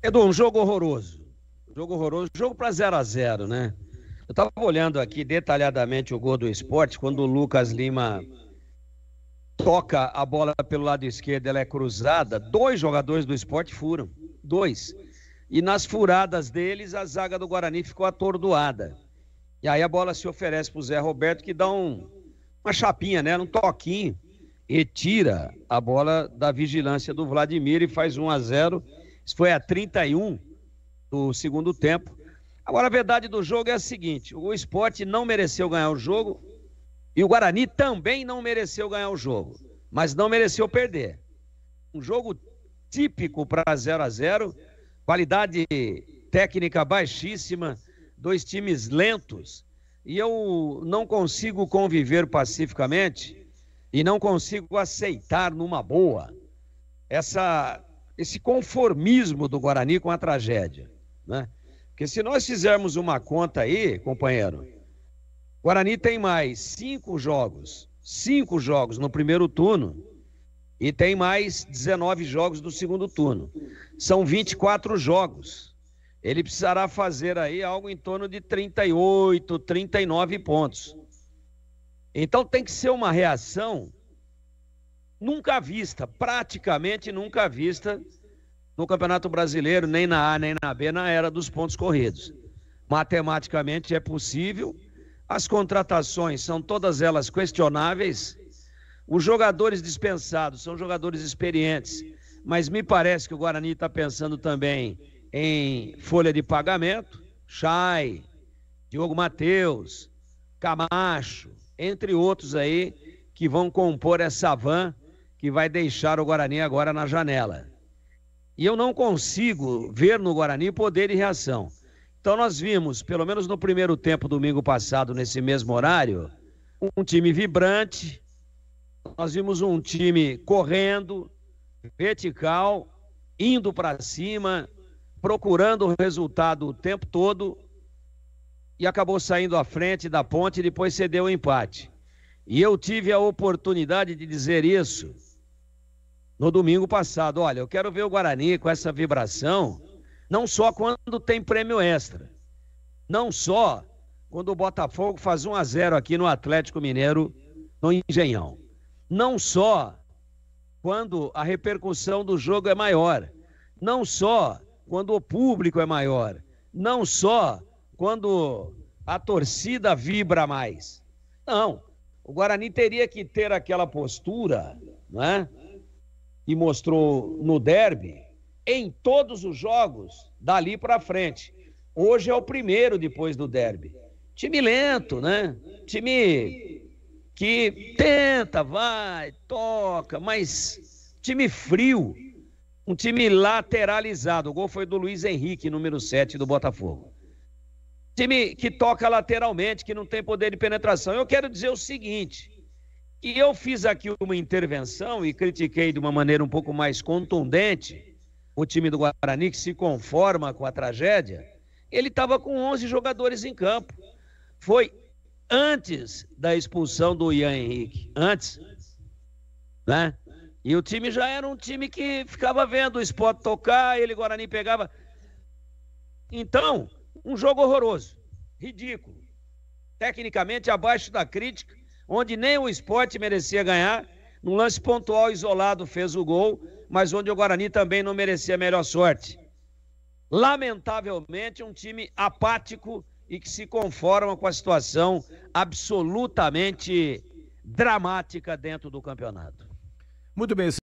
Edu, um jogo horroroso. Jogo horroroso, jogo para 0-0, né? Eu tava olhando aqui detalhadamente o gol do Sport, quando o Lucas Lima toca a bola pelo lado esquerdo, ela é cruzada, dois jogadores do Sport furam, dois. E nas furadas deles, a zaga do Guarani ficou atordoada. E aí a bola se oferece pro Zé Roberto, que dá uma chapinha, né? Um toquinho, e tira a bola da vigilância do Vladimir e faz 1-0. Isso foi a 31 do segundo tempo. Agora, a verdade do jogo é a seguinte: o Sport não mereceu ganhar o jogo e o Guarani também não mereceu ganhar o jogo, mas não mereceu perder. Um jogo típico para 0-0, qualidade técnica baixíssima, dois times lentos, e eu não consigo conviver pacificamente e não consigo aceitar numa boa esse conformismo do Guarani com a tragédia, né? Porque se nós fizermos uma conta aí, companheiro, o Guarani tem mais 5 jogos no primeiro turno e tem mais 19 jogos no segundo turno. São 24 jogos. Ele precisará fazer aí algo em torno de 38, 39 pontos. Então tem que ser uma reação nunca vista, praticamente nunca vista no Campeonato Brasileiro, nem na A, nem na B, na era dos pontos corridos. Matematicamente é possível, as contratações são todas elas questionáveis, os jogadores dispensados são jogadores experientes, mas me parece que o Guarani está pensando também em folha de pagamento, Chay, Diogo Matheus, Camacho, entre outros aí, que vão compor essa van que vai deixar o Guarani agora na janela. E eu não consigo ver no Guarani poder de reação. Então nós vimos, pelo menos no primeiro tempo, domingo passado, nesse mesmo horário, um time vibrante, nós vimos um time correndo, vertical, indo para cima, procurando o resultado o tempo todo, e acabou saindo à frente da Ponte e depois cedeu o empate. E eu tive a oportunidade de dizer isso no domingo passado. Olha, eu quero ver o Guarani com essa vibração, não só quando tem prêmio extra, não só quando o Botafogo faz 1-0 aqui no Atlético Mineiro, no Engenhão, não só quando a repercussão do jogo é maior, não só quando o público é maior, não só quando a torcida vibra mais. Não, o Guarani teria que ter aquela postura, né, que mostrou no derby, em todos os jogos, dali para frente. Hoje é o primeiro depois do derby. Time lento, né? Time que tenta, vai, toca, mas time frio. Um time lateralizado. O gol foi do Luiz Henrique, número 7 do Botafogo. Time que toca lateralmente, que não tem poder de penetração. Eu quero dizer o seguinte, que eu fiz aqui uma intervenção e critiquei de uma maneira um pouco mais contundente o time do Guarani, que se conforma com a tragédia. Ele estava com 11 jogadores em campo. Foi antes da expulsão do Ian Henrique. Antes, né? E o time já era um time que ficava vendo o Sport tocar, ele, Guarani, pegava. Então, um jogo horroroso, ridículo, tecnicamente abaixo da crítica, onde nem o Sport merecia ganhar, num lance pontual isolado fez o gol, mas onde o Guarani também não merecia a melhor sorte. Lamentavelmente, um time apático e que se conforma com a situação absolutamente dramática dentro do campeonato. Muito bem.